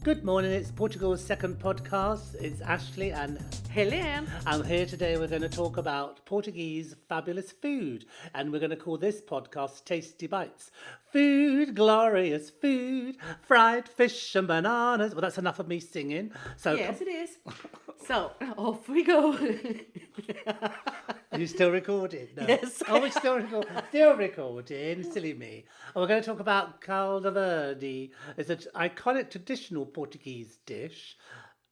Good morning, it's Portugal's second podcast. It's Ashley and Helene. I'm here today. We're going to talk about Portuguese fabulous food, and we're going to call this podcast Tasty Bites. Food, glorious food, fried fish and bananas. Well, that's enough of me singing. So Yes, it is. So, off we go. Are you still recording? No. Yes. Oh, we're still recording. Silly me. And we're going to talk about caldo verde. It's an iconic traditional Portuguese dish.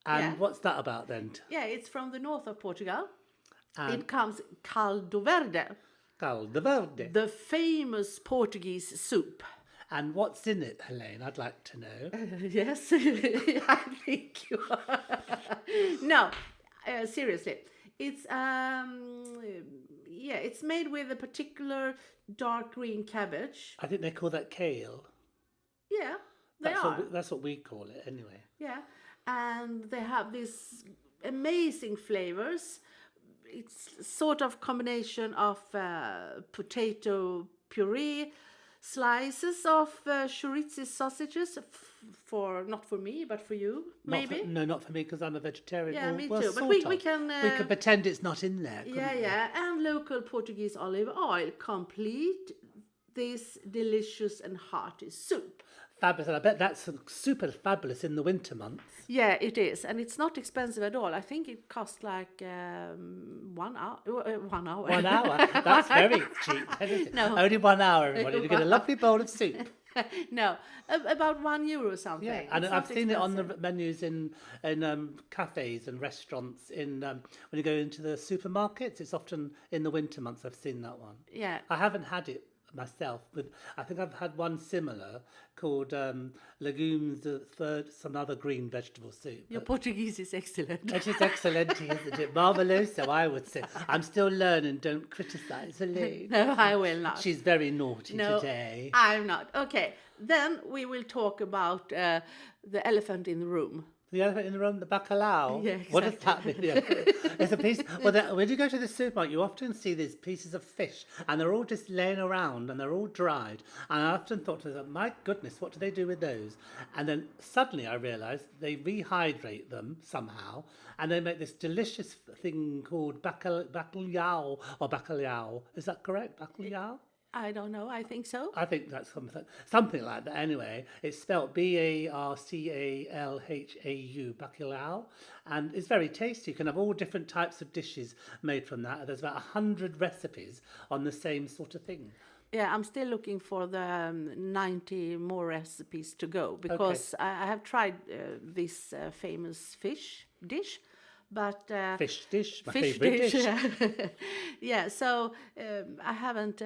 And Yeah. what's that about then? Yeah, it's from the north of Portugal. And It comes caldo verde, caldo verde. the famous Portuguese soup. And what's in it, Helene? I'd like to know. Yes, I think you are. No, seriously. It's it's made with a particular dark green cabbage. I think they call that kale. Yeah, they are. That's what we call it anyway. Yeah, and they have these amazing flavors. It's sort of combination of potato puree, slices of chorizo sausages, not for me, but for you, maybe. Not for me because I'm a vegetarian. Yeah, me well, too. But sort we of. can. We could pretend it's not in there. Yeah, we? yeah, and local Portuguese olive oil complete this delicious and hearty soup. Fabulous. And I bet that's super fabulous in the winter months. Yeah, it is, and it's not expensive at all. I think it costs like 1 hour. 1 hour. 1 hour. That's very cheap. Isn't it? No. Only 1 hour, everybody. You get a lovely bowl of soup. No, about €1 something. Yeah, and It's I've not seen it on the expensive. menus in cafes and restaurants. When you go into the supermarkets, it's often in the winter months. I've seen that one. Yeah, I haven't had it myself, but I think I've had one similar called legumes, some other green vegetable soup. your Portuguese is excellent. It is excellent, isn't it? Marveloso, I would say. I'm still learning. Don't criticise Helene. No, I will not. She's very naughty No, today. I'm not. Okay, then we will talk about the elephant in the room. The elephant in the room, the bacalhau. Yeah, What does that mean? Yeah. It's a piece. Well, when you go to the supermarket, you often see these pieces of fish, and they're all just laying around, and they're all dried. And I often thought to myself, my goodness, what do they do with those? And then suddenly I realised they rehydrate them somehow, and they make this delicious thing called bacalhau or bacalhau. Is that correct? Bacalhau? I don't know. I think so. I think that's something like that. Anyway, it's spelled Barcalhau, bacalhau, and it's very tasty. You can have all different types of dishes made from that. There's about 100 recipes on the same sort of thing. Yeah, I'm still looking for the 90 more recipes to go because I have tried this famous fish dish, but Fish dish, my fish favourite dish. Yeah. Yeah, so I haven't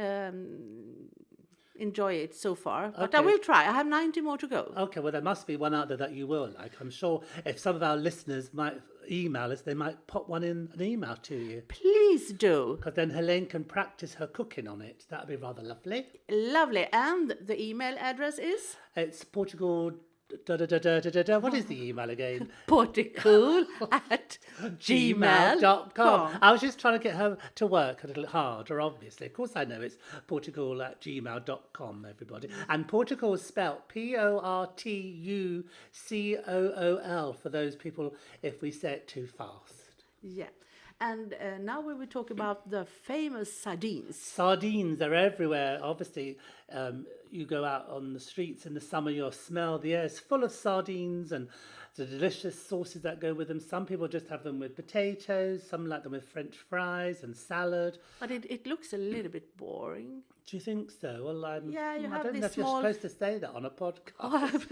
enjoyed it so far, but I Okay. will try. I have 90 more to go. Okay, well, there must be one out there that you will like. I'm sure if some of our listeners might email us, they might pop one in an email to you. Please do. Because then Helene can practice her cooking on it. That would be rather lovely. Lovely. And the email address is It's Portugal. What is the email again? portucool@gmail.com. I was just trying to get her to work a little harder, obviously. Of course, I know it's portugal@gmail.com, everybody. And Portugal is spelt Portucool for those people if we say it too fast. Yeah. And now we will talk about the famous sardines. Sardines are everywhere. Obviously, you go out on the streets in the summer, you'll smell the air is full of sardines and the delicious sauces that go with them. Some people just have them with potatoes, some like them with French fries and salad. But it looks a little bit boring. Do you think so? Well, Yeah, you I have don't know this if you're small- supposed to say that on a podcast.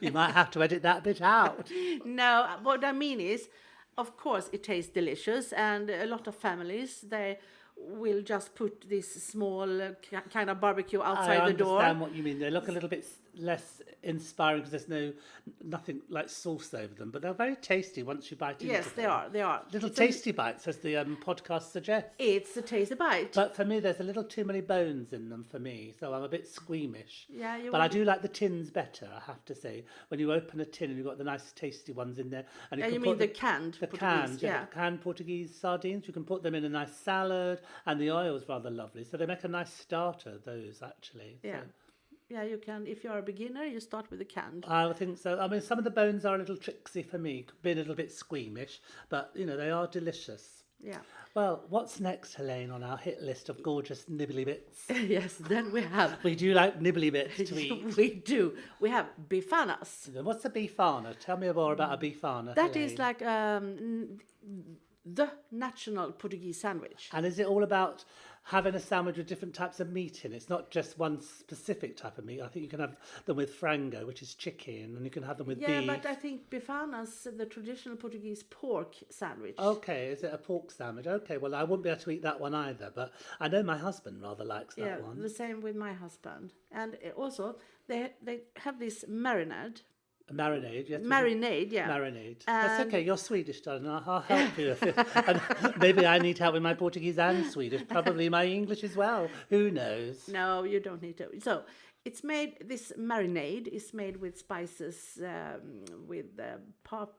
You might have to edit that bit out. No, what I mean is, of course, it tastes delicious, and a lot of families, they will just put this small kind of barbecue outside the door. I understand what you mean. They look a little bit less inspiring because there's nothing like sauce over them, but they're very tasty once you bite into them. Yes, they are. They are. Little It's tasty bites, as the podcast suggests. It's a tasty bite. But for me, there's a little too many bones in them for me, so I'm a bit squeamish. Yeah, you But I would- do like the tins better, I have to say. When you open a tin and you've got the nice tasty ones in there. And Yeah, can you put mean the them- canned The Portuguese, canned, yeah. the canned Portuguese sardines. You can put them in a nice salad, and the oil's rather lovely. So they make a nice starter, those, actually. Yeah. So, Yeah, you can. If you are a beginner, you start with the canned. I would think so. I mean, some of the bones are a little tricksy for me, being a little bit squeamish, but they are delicious. Yeah. Well, what's next, Helene, on our hit list of gorgeous nibbly bits? Yes, then we have. We do like nibbly bits to eat. We do. We have bifanas. What's a bifana? Tell me more about a bifana. That Helene. is like the national Portuguese sandwich. And is it all about having a sandwich with different types of meat in it? It's not just one specific type of meat. I think you can have them with frango, which is chicken, and you can have them with Yeah, beef. but I think bifanas, the traditional Portuguese pork sandwich. Okay, is it a pork sandwich? Okay, well, I wouldn't be able to eat that one either, but I know my husband rather likes that Yeah, one. the same with my husband. And also, they have this marinade. A marinade, yes. Marinade, yeah. Marinade. That's And- okay, you're Swedish, darling. I'll help you. And maybe I need help with my Portuguese and Swedish, probably my English as well. Who knows? No, you don't need to. So it's made. This marinade is made with spices, with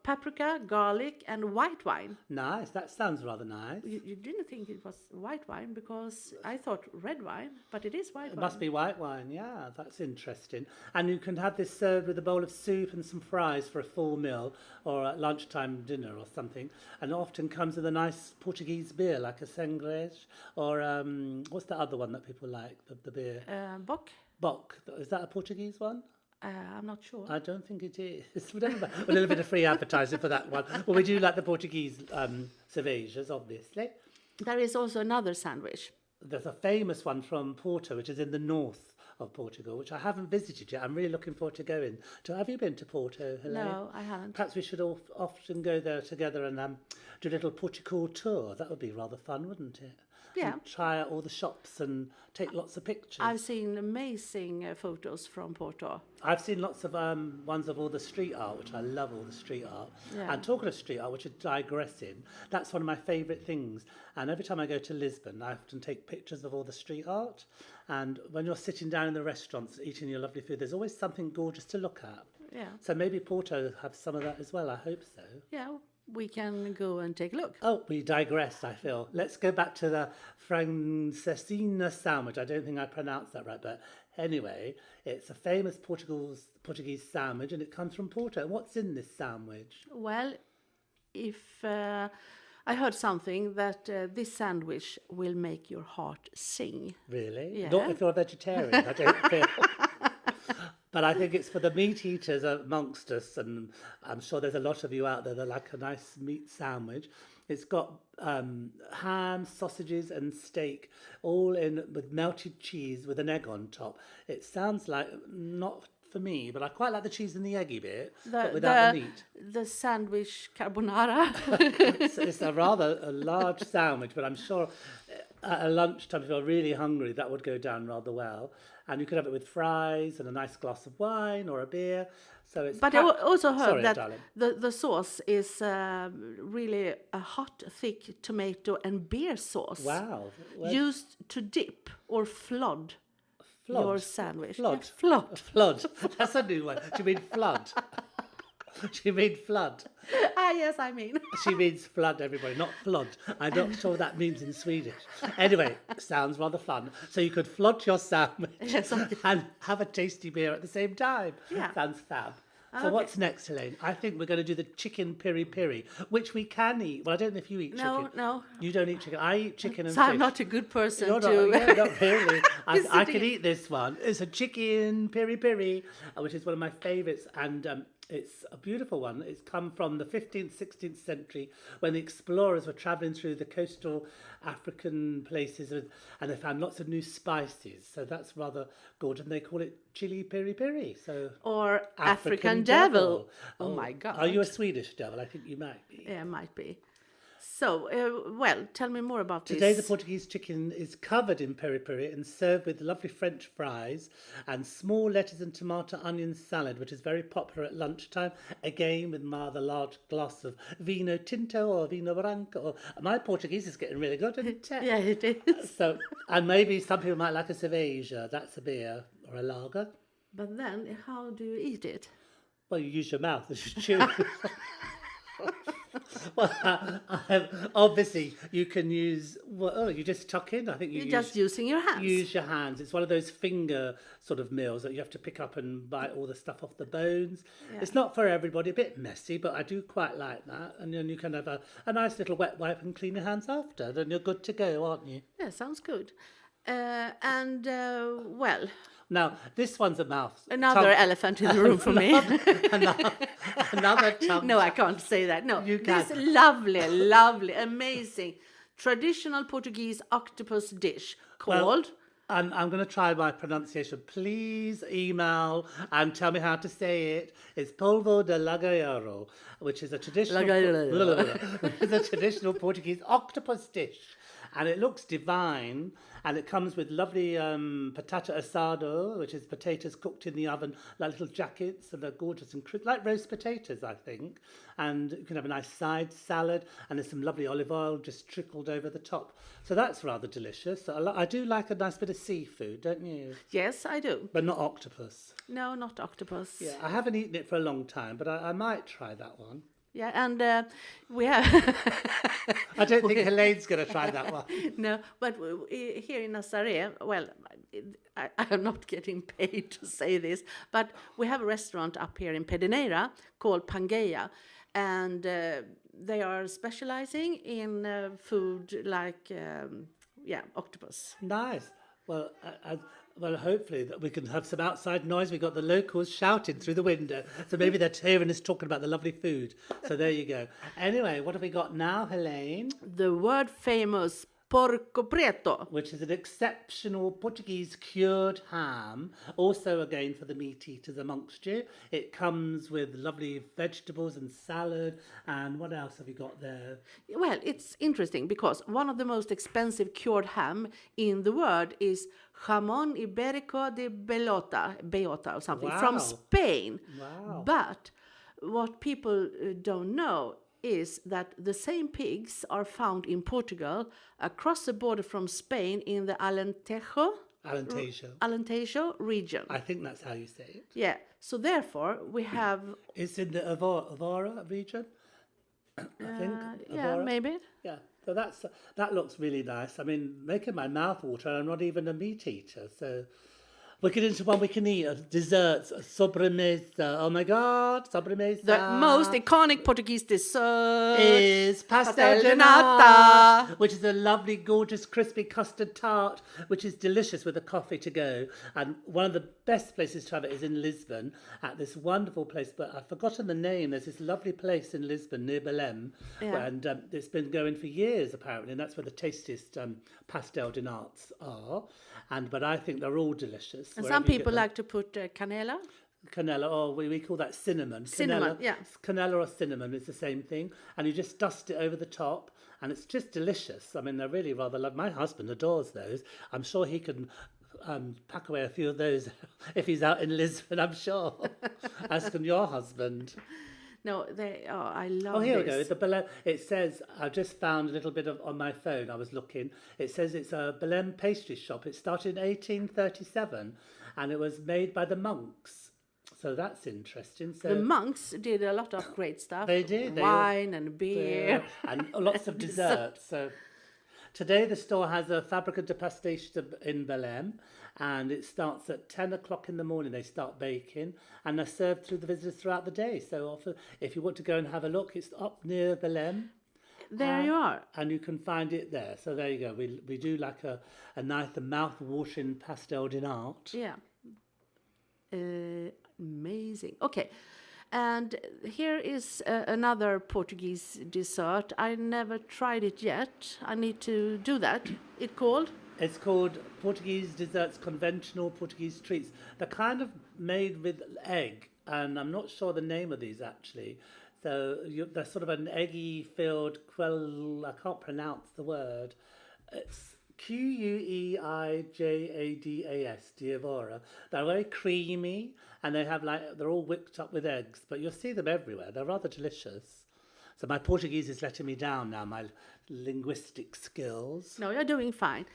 paprika, garlic, and white wine. Nice, that sounds rather nice. You didn't think it was white wine because I thought red wine, but it is white It wine. must be white wine, yeah, that's interesting. And you can have this served with a bowl of soup and some fries for a full meal or at lunchtime dinner or something. And it often comes with a nice Portuguese beer like a sangres or what's the other one that people like, the beer? Bock? Bock. Is that a Portuguese one? I'm not sure. I don't think it is. A little bit of free advertising for that one. Well, we do like the Portuguese cervejas, obviously. There is also another sandwich. There's a famous one from Porto, which is in the north of Portugal, which I haven't visited yet. I'm really looking forward to going to. Have you been to Porto, Helene? No, I haven't. Perhaps we should often go there together and do a little Portucool tour. That would be rather fun, wouldn't it? Yeah. And try out all the shops and take lots of pictures. I've seen amazing photos from Porto. I've seen lots of ones of all the street art, which I love all the street art. Yeah. And talking of street art, which is digressing, that's one of my favourite things. And every time I go to Lisbon, I often take pictures of all the street art. And when you're sitting down in the restaurants eating your lovely food, there's always something gorgeous to look at. Yeah. So maybe Porto have some of that as well. I hope so. Yeah, we can go and take a look. Oh, we digress, I feel. Let's go back to the Francesina sandwich. I don't think I pronounced that right, but anyway, it's a famous Portuguese sandwich and it comes from Porto. And what's in this sandwich? Well, if I heard something that this sandwich will make your heart sing. Really? Yeah. Not if you're a vegetarian, I don't feel. But I think it's for the meat eaters amongst us, and I'm sure there's a lot of you out there that like a nice meat sandwich. It's got ham, sausages, and steak, all in with melted cheese with an egg on top. It sounds like not for me, but I quite like the cheese and the eggy bit, but without the meat. The sandwich carbonara. It's a rather large sandwich, but I'm sure at a lunchtime, if you're really hungry, that would go down rather well. And you could have it with fries and a nice glass of wine or a beer. So it's. But I also heard Sorry, that darling. the sauce is really a hot, thick tomato and beer sauce. Wow. Well, Used to dip or flood your sandwich. Flood. Yeah, flood. Flood. That's a new one. Do you mean flood? Do you mean flood? Yes, I mean. She means flood, everybody, not flood. I'm not sure what that means in Swedish. Anyway, sounds rather fun. So you could flood your sandwich Yes, and have a tasty beer at the same time. Yeah. Sounds fab. So Okay. what's next, Helene? I think we're going to do the chicken piri piri, which we can eat. Well, I don't know if you eat chicken. No. You don't eat chicken. I eat chicken and So fish. I'm not a good person You're to. not really. I sitting could eat this one. It's a chicken piri piri, which is one of my favourites, and it's a beautiful one. It's come from the 15th, 16th century when the explorers were travelling through the coastal African places and they found lots of new spices. So that's rather good, and they call it chili piri piri. So Or African devil. Oh my God. Are you a Swedish devil? I think you might be. Yeah, might be. So, well, tell me more about Today, the this. Portuguese chicken is covered in peri peri and served with lovely French fries and small lettuce and tomato onion salad, which is very popular at lunchtime. Again, with rather large glass of vino tinto or vino branco. Or, my Portuguese is getting really good, isn't it? Yeah, it is. So, and maybe some people might like a cerveja. That's a beer or a lager. But then, how do you eat it? Well, you use your mouth as you chew. Well, obviously you can use. Well, you just tuck in. I think You're just using your hands. use your hands. It's one of those finger sort of meals that you have to pick up and bite all the stuff off the bones. Yeah. It's not for everybody. A bit messy, but I do quite like that. And then you can have a nice little wet wipe and clean your hands after. Then you're good to go, aren't you? Yeah, sounds good. Well, Now this one's a mouth. another elephant in the room for me. Another tongue. No, I can't say that. No, You this can. lovely, amazing traditional Portuguese octopus dish called. I'm going to try my pronunciation. Please email and tell me how to say it. It's polvo de lagareiro, which is a traditional, which is a traditional Portuguese octopus dish. And it looks divine, and it comes with lovely patata asado, which is potatoes cooked in the oven, like little jackets, and they're gorgeous and like roast potatoes, I think. And you can have a nice side salad, and there's some lovely olive oil just trickled over the top. So that's rather delicious. I do like a nice bit of seafood, don't you? Yes, I do. But not octopus. No, not octopus. Yeah, I haven't eaten it for a long time, but I might try that one. Yeah, and we have I don't think Helene's going to try that one. no, but here in Nazaré, well, I am not getting paid to say this, but we have a restaurant up here in Pedinheira called Pangaea, and they are specializing in food like octopus. Nice. Well, well, hopefully that we can have some outside noise. We've got the locals shouting through the window, so maybe they're hearing us talking about the lovely food. So there you go. Anyway, what have we got now, Helene? The world famous porco preto. Which is an exceptional Portuguese cured ham, also again for the meat eaters amongst you. It comes with lovely vegetables and salad. And what else have you got there? Well, it's interesting because one of the most expensive cured ham in the world is jamón ibérico de bellota or something from Wow. Spain. Wow. But what people don't know is that the same pigs are found in Portugal across the border from Spain in the Alentejo region. I think that's how you say it. Yeah, so therefore we have, It's in the Avora region, I think. yeah, Avora. maybe. Yeah, so that looks really nice. I mean, making my mouth water, and I'm not even a meat eater, so we get into one we can eat, desserts, sobremesa. Oh my God, sobremesa. The most iconic Portuguese dessert is pastel de de nata, nata. which is a lovely, gorgeous, crispy custard tart, which is delicious with a coffee to go. And one of the best places to have it is in Lisbon, at this wonderful place, but I've forgotten the name. There's this lovely place in Lisbon near Belém, Yeah. and it's been going for years apparently, and that's where the tastiest pastel de natas are. But I think they're all delicious. And wherever some you get people them. like to put canela. Canela, or we call that cinnamon. Cinnamon, Canela, yeah. Canela or cinnamon is the same thing. And you just dust it over the top, and it's just delicious. I mean, they're really rather lovely. My husband adores those. I'm sure he can pack away a few of those if he's out in Lisbon, I'm sure. As can your husband. No, I love Oh, here we this. go. The Belém. It says, I just found a little bit of on my phone. I was looking. It says it's a Belém pastry shop. It started in 1837, and it was made by the monks. So that's interesting. So The monks did a lot of great stuff. They did. Wine and beer. and lots of desserts. So today the store has a Fábrica de Pastéis in Belém, and it starts at 10 o'clock in the morning. They start baking, and they're served through the visitors throughout the day. So often, if you want to go and have a look, it's up near Belém. There you are. And you can find it there. So there you go. We do like a nice mouth-watering pastel de nata. Yeah. Amazing. Okay. And here is another Portuguese dessert. I never tried it yet. I need to do that. It's called Portuguese desserts, conventional Portuguese treats. They're kind of made with egg, and I'm not sure the name of these actually. So they're sort of an eggy filled, I can't pronounce the word. It's Queijadas, Diavora. They're very creamy, and they're all whipped up with eggs, but you'll see them everywhere. They're rather delicious. So my Portuguese is letting me down now, my linguistic skills. No, you're doing fine.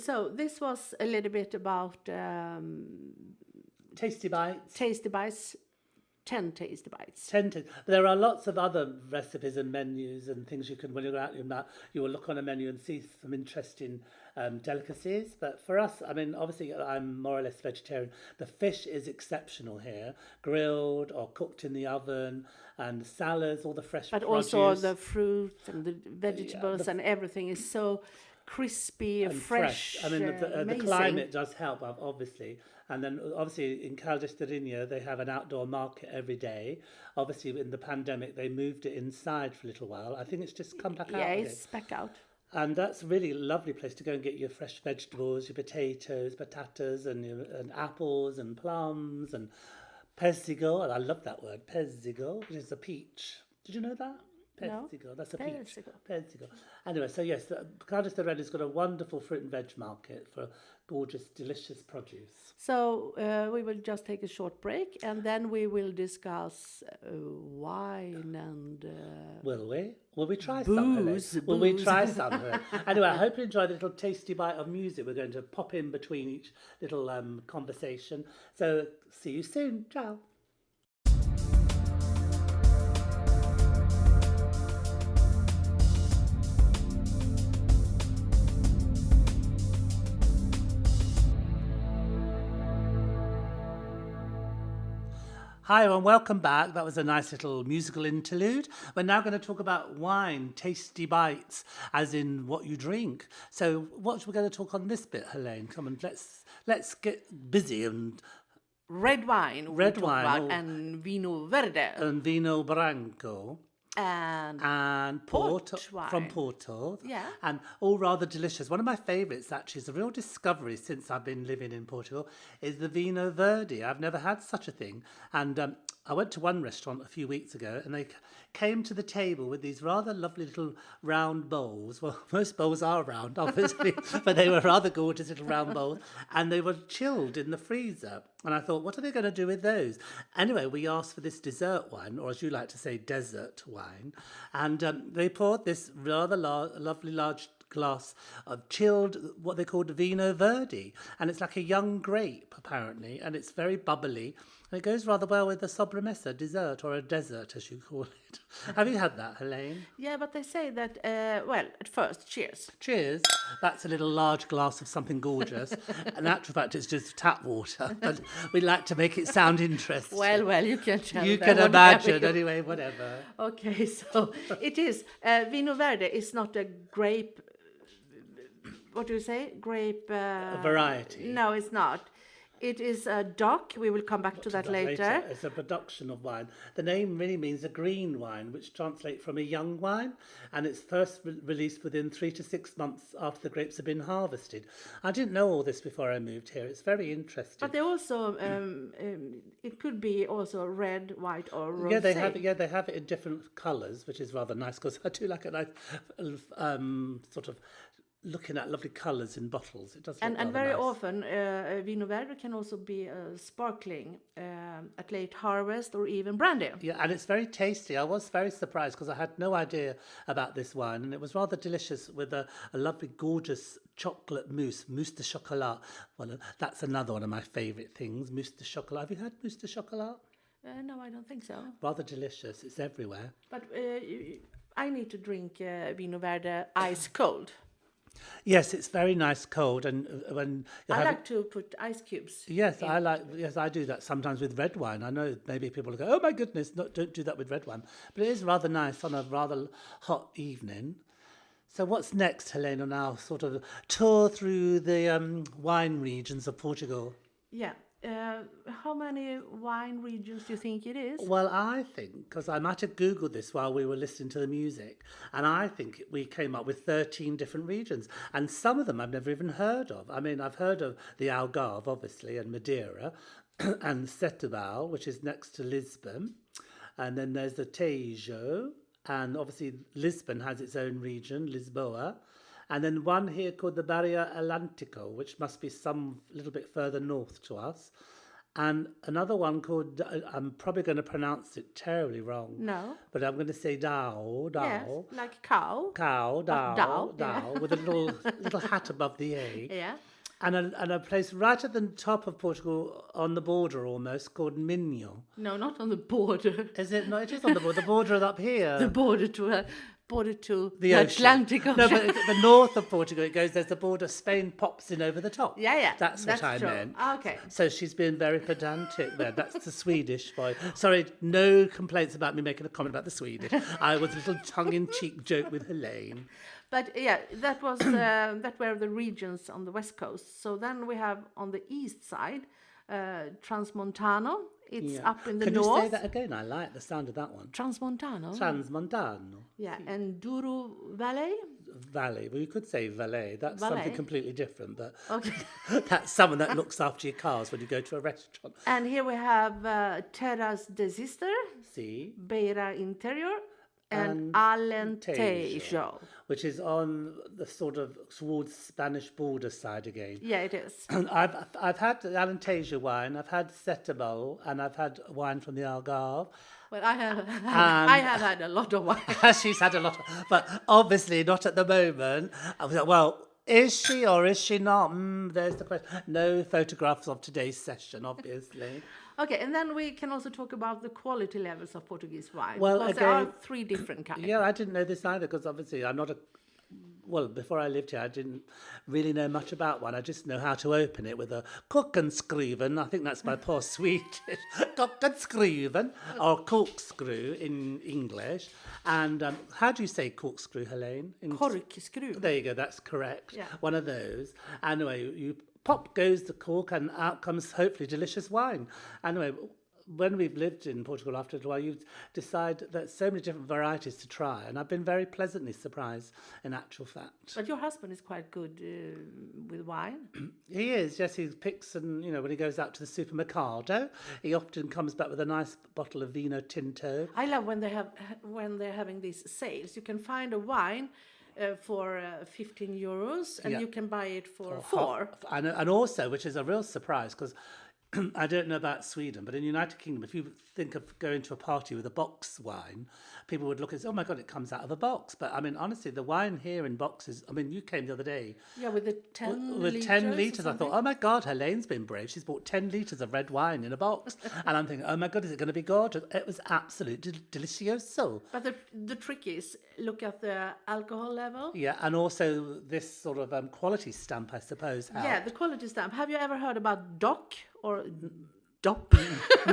So this was a little bit about Tasty bites. Tasty Bites 10 tasty bites. But there are lots of other recipes and menus and things you can, when you go out, you will look on a menu and see some interesting delicacies. But for us, I mean, obviously I'm more or less vegetarian. The fish is exceptional here, grilled or cooked in the oven, and salads, all the fresh But produce. also the fruit and the vegetables and everything is so crispy, and fresh. I mean, the amazing. climate does help, obviously. And then, obviously, in Caldesterina, they have an outdoor market every day. Obviously, in the pandemic, they moved it inside for a little while. I think it's just come back out. Yeah, again. it's back out. And that's really a lovely place to go and get your fresh vegetables, your potatoes, patatas, and apples and plums and pezzigo. And I love that word, pezzigo, which is a peach. Did you know that? No. Pezzigo, that's a peach. Pezzigo. Pezzigo. Anyway, so yes, Cardiff the Red has got a wonderful fruit and veg market for gorgeous, delicious produce. So we will just take a short break and then we will discuss wine and Will we? Will we try some? booze. Will we try some? Anyway, I hope you enjoyed the little tasty bite of music we're going to pop in between each little conversation. So see you soon. Ciao. Hi and welcome back. That was a nice little musical interlude. We're now going to talk about wine, tasty bites, as in what you drink. So what we're going to talk on this bit, Helene? Come on, let's get busy and red wine. Red we talk wine, about, oh. and vino verde and vino branco. and Porto port wine. from Porto. Yeah. And all rather delicious. One of my favourites, actually, is a real discovery since I've been living in Portugal, is the Vino Verde. I've never had such a thing. And I went to one restaurant a few weeks ago and they came to the table with these rather lovely little round bowls. Well, most bowls are round, obviously, but they were rather gorgeous little round bowls. And they were chilled in the freezer. And I thought, what are they going to do with those? Anyway, we asked for this dessert wine, or as you like to say, desert wine. And they poured this rather lovely large glass of chilled, what they called Vino Verde. And it's like a young grape, apparently. And it's very bubbly. And it goes rather well with a sobremesa, dessert, or a dessert, as you call it. Have you had that, Helene? Yeah, but they say that, well, at first, cheers. Cheers. That's a little large glass of something gorgeous. In actual fact, it's just tap water, but we like to make it sound interesting. Well, you can tell You them can whatever imagine, you- anyway, whatever. Okay, so it is. Vino Verde is not a grape. What do you say? Grape. A variety. No, it's not. It is a DOC. We will come back to that later. It's a production of wine. The name really means a green wine, which translates from a young wine, and it's first released within 3 to 6 months after the grapes have been harvested. I didn't know all this before I moved here. It's very interesting. But they also, it could be also red, white, or rosé. Yeah, they have it in different colours, which is rather nice because I do like a nice sort of looking at lovely colours in bottles. It does look And rather very nice. often, Vino Verde can also be sparkling at late harvest or even brandy. Yeah, and it's very tasty. I was very surprised because I had no idea about this wine, and it was rather delicious with a lovely, gorgeous chocolate mousse de chocolat. Well, that's another one of my favourite things, mousse de chocolat. Have you had mousse de chocolat? No, I don't think so. Rather delicious. It's everywhere. But I need to drink Vino Verde ice cold. Yes, it's very nice cold, and when you I have like to put ice cubes. Yes, I do that sometimes with red wine. I know maybe people go, "Oh my goodness, don't do that with red wine," but it is rather nice on a rather hot evening. So what's next, Helene, on our sort of tour through the wine regions of Portugal? Yeah. How many wine regions do you think it is? Well, I think, because I might have Googled this while we were listening to the music, and I think we came up with 13 different regions, and some of them I've never even heard of. I mean, I've heard of the Algarve, obviously, and Madeira, and Setúbal, which is next to Lisbon, and then there's the Tejo, and obviously Lisbon has its own region, Lisboa, and then one here called the Barrio Atlântico, which must be some little bit further north to us. And another one called, I'm probably going to pronounce it terribly wrong. No. But I'm going to say Dao, Yes, like cow. cow, Dao, Dao, with a little hat above the A. Yeah. and a place right at the top of Portugal, on the border almost, called Minho. No, not on the border. Is it? No, it is on the border. The border is up here. The border to the ocean. Atlantic Ocean. No, but the north of Portugal, it goes, there's the border, Spain pops in over the top. Yeah. That's what I true. meant. Okay. So she's been very pedantic there. That's the Swedish voice. Sorry, no complaints about me making a comment about the Swedish. I was a little tongue-in-cheek joke with Helene. But yeah, that was that were the regions on the west coast. So then we have on the east side, Transmontano. It's up in the Can north. you say that again? I like the sound of that one. Transmontano. Transmontano. Yeah, and Douro Valley. Valley. Well, you could say valet. That's Valet. something completely different. But Okay. that's someone that looks after your cars when you go to a restaurant. And here we have Terras de Sister, See? Beira Interior, and And Alentejo. Which is on the sort of towards Spanish border side again. Yeah, it is. I've had Alentejo wine, I've had Setúbal, and I've had wine from the Algarve. Well, I have had a lot of wine. She's had a lot, but obviously not at the moment. I was like, well, is she or is she not? There's the question. No photographs of today's session, obviously. Okay, and then we can also talk about the quality levels of Portuguese wine. Well, because there are again- 3 different kinds. Yeah, I didn't know this either because obviously I'm not a. Well, before I lived here, I didn't really know much about one. I just know how to open it with a korkenskruven. I think that's my poor Swedish. Korkenskruven, or corkscrew in English. And how do you say corkscrew, Helene? Korkskruv. There you go, that's correct. Yeah. One of those. Anyway, you pop goes the cork and out comes hopefully delicious wine. Anyway, when we've lived in Portugal after a while, you decide that so many different varieties to try. And I've been very pleasantly surprised in actual fact. But your husband is quite good with wine. He is, yes, he picks and, when he goes out to the supermercado, he often comes back with a nice bottle of vino tinto. I love when they're having these sales. You can find a wine for 15 euros and Yeah. you can buy it for 4. And also, which is a real surprise, because I don't know about Sweden, but in the United Kingdom, if you think of going to a party with a box wine, people would look and say, oh my God, it comes out of a box. But I mean, honestly, the wine here in boxes, I mean, you came the other day. Yeah, with the 10 With liters 10 or litres, I thought, something. oh my God, Helene's been brave. She's bought 10 litres of red wine in a box. And I'm thinking, oh my God, is it going to be gorgeous? It was absolutely delicioso. But the trick is, look at the alcohol level. Yeah, and also this sort of quality stamp, I suppose. helped. Yeah, the quality stamp. Have you ever heard about DOC or DOP?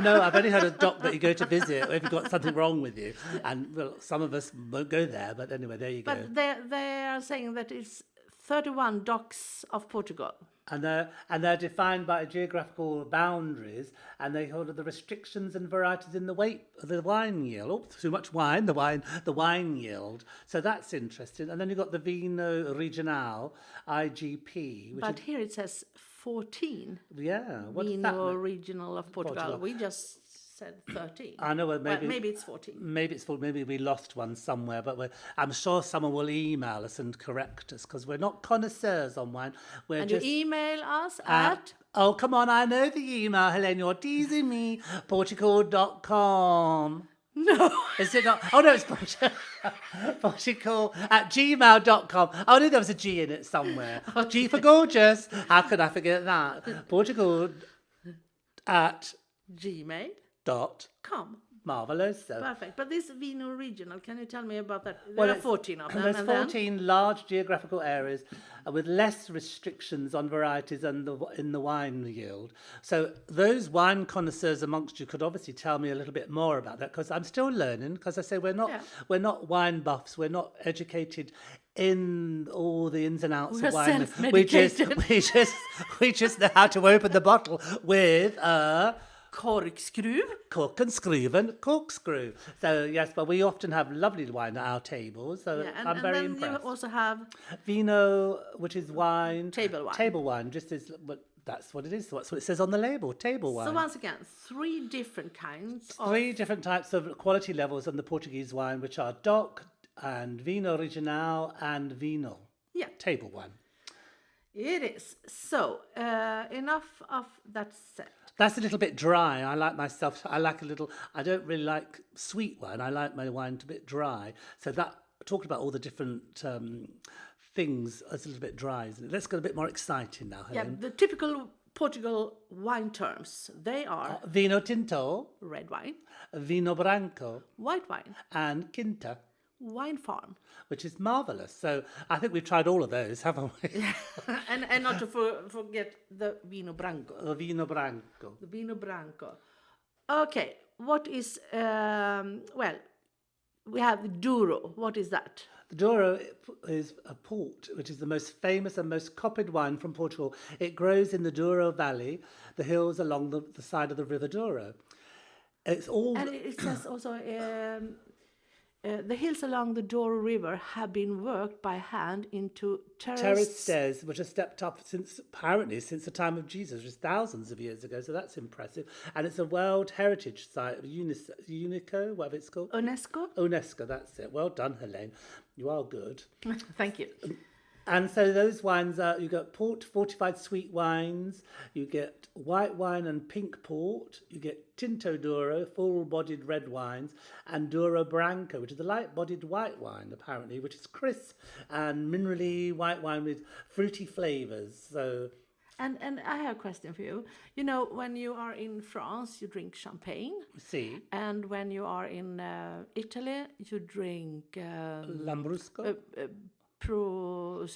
No, I've only heard of DOP that you go to visit if you've got something wrong with you. And well, some of us won't go there, but anyway, there you go. But they are saying that it's 31 DOCs of Portugal. And they're defined by geographical boundaries, and they hold the restrictions and varieties in the weight of the wine yield. Oh, too much wine, the wine yield. So that's interesting. And then you've got the Vino Regional, IGP. Which But here it says 14. yeah, what does that Vino mean? Regional of Portugal. Portugal. We just said 13. I know, well, Well, maybe it's 14. Maybe we lost one somewhere, but I'm sure someone will email us and correct us because we're not connoisseurs on wine. We're And just you email us at... oh, come on, I know the email, Helene. You're teasing me. Portugal.com. No. Is it not? Oh, no, it's Portugal at gmail.com. Oh, I knew there was a G in it somewhere. G for gorgeous. How could I forget that? Portugal at Gmail.com. Marveloso. Perfect. But this Vino Regional, can you tell me about that? There Well, are it's- 14 of them. There's and then- 14 large geographical areas with less restrictions on varieties and in the wine yield. So those wine connoisseurs amongst you could obviously tell me a little bit more about that because I'm still learning. Because I say we're not wine buffs. We're not educated in all the ins and outs We're of wine. self-medicated. We just know how to open the bottle with a Korkskruv. corkscrew. So yes, but we often have lovely wine at our tables. So Yeah, I'm very then impressed. you also have Vino, which is wine. Table wine. Table wine, just as, but that's what it is. That's what it says on the label, table wine. So once again, 3 different kinds of 3 different types of quality levels on the Portuguese wine, which are DOC and Vino Regional and Vino. Yeah. Table wine. It is. So, enough of that said. That's a little bit dry. I don't really like sweet wine. I like my wine to be a bit dry. So that, talked about all the different things as a little bit dry, isn't it? Let's get a bit more exciting now, Yeah, Helen. the typical Portugal wine terms. They are Vino tinto, red wine, vino branco, white wine, and quinta, wine farm. which is marvellous. So I think we've tried all of those, haven't we? And not to forget the vino branco. The vino branco. The vino branco. Okay, what is, well, we have the Douro. What is that? The Douro is a port, which is the most famous and most copied wine from Portugal. It grows in the Douro Valley, the hills along the side of the River Douro. It's all And it says also the hills along the Douro River have been worked by hand into terraced stairs, which are stepped up apparently since the time of Jesus, which is thousands of years ago. So that's impressive. And it's a World Heritage Site, UNESCO, whatever it's called. UNESCO, that's it. Well done, Helene. You are good. Thank you. And so those wines are, you get port fortified sweet wines, you get white wine and pink port, you get Tinto Douro, full-bodied red wines, and Douro Branco, which is a light-bodied white wine, apparently, which is crisp and minerally white wine with fruity flavours. So, And I have a question for you. You know, when you are in France, you drink champagne. see, And when you are in Italy, you drink Lambrusco.